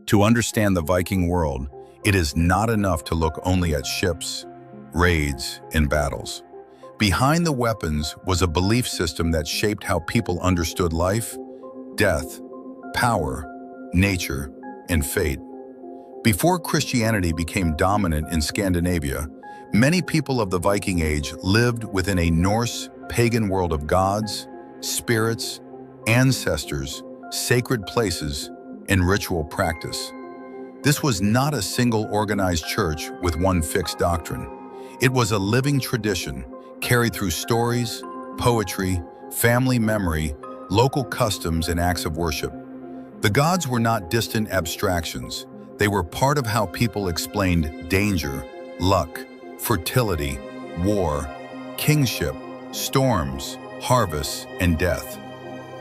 To understand the Viking world, it is not enough to look only at ships, raids, and battles. Behind the weapons was a belief system that shaped how people understood life, death, power, nature, and fate. Before Christianity became dominant in Scandinavia, many people of the Viking Age lived within a Norse pagan world of gods, spirits, ancestors, sacred places, and ritual practice. This was not a single organized church with one fixed doctrine. It was a living tradition carried through stories, poetry, family memory, local customs, and acts of worship. The gods were not distant abstractions. They were part of how people explained danger, luck, fertility, war, kingship, storms, harvests, and death.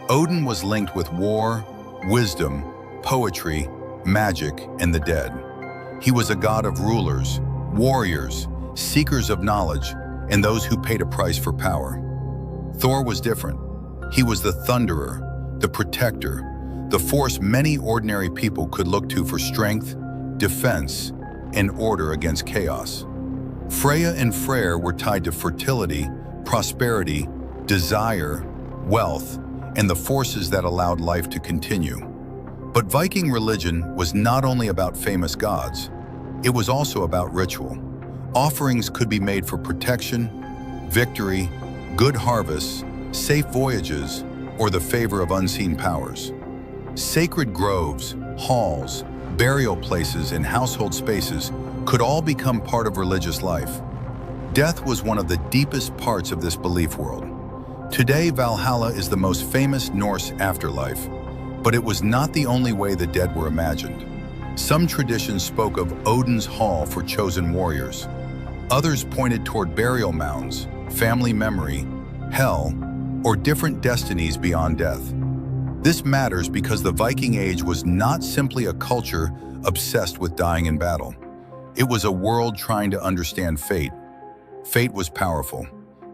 Odin was linked with war, wisdom, poetry, magic, and the dead. He was a god of rulers, warriors, seekers of knowledge, and those who paid a price for power. Thor was different. He was the thunderer, the protector, the force many ordinary people could look to for strength, defense, and order against chaos. Freyja and Freyr were tied to fertility, prosperity, desire, wealth, and the forces that allowed life to continue. But Viking religion was not only about famous gods, it was also about ritual. Offerings could be made for protection, victory, good harvests, safe voyages, or the favor of unseen powers. Sacred groves, halls, burial places, and household spaces could all become part of religious life. Death was one of the deepest parts of this belief world. Today, Valhalla is the most famous Norse afterlife, but it was not the only way the dead were imagined. Some traditions spoke of Odin's hall for chosen warriors. Others pointed toward burial mounds, family memory, hell, or different destinies beyond death. This matters because the Viking Age was not simply a culture obsessed with dying in battle. It was a world trying to understand fate. Fate was powerful.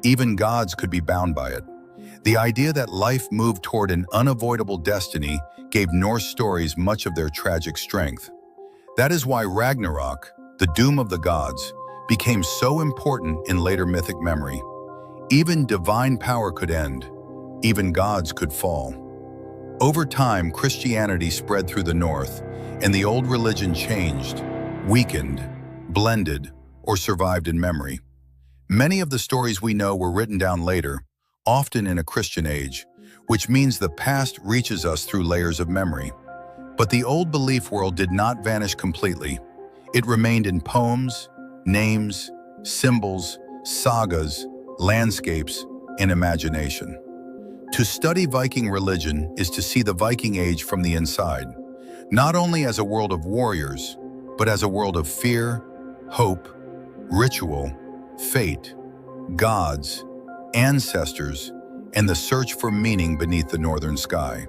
Even gods could be bound by it. The idea that life moved toward an unavoidable destiny gave Norse stories much of their tragic strength. That is why Ragnarok, the doom of the gods, became so important in later mythic memory. Even divine power could end. Even gods could fall. Over time, Christianity spread through the north, and the old religion changed, weakened, blended, or survived in memory. Many of the stories we know were written down later, often in a Christian age, which means the past reaches us through layers of memory. But the old belief world did not vanish completely. It remained in poems, names, symbols, sagas, landscapes, and imagination. To study Viking religion is to see the Viking Age from the inside, not only as a world of warriors, but as a world of fear, hope, ritual, fate, gods, ancestors, and the search for meaning beneath the northern sky.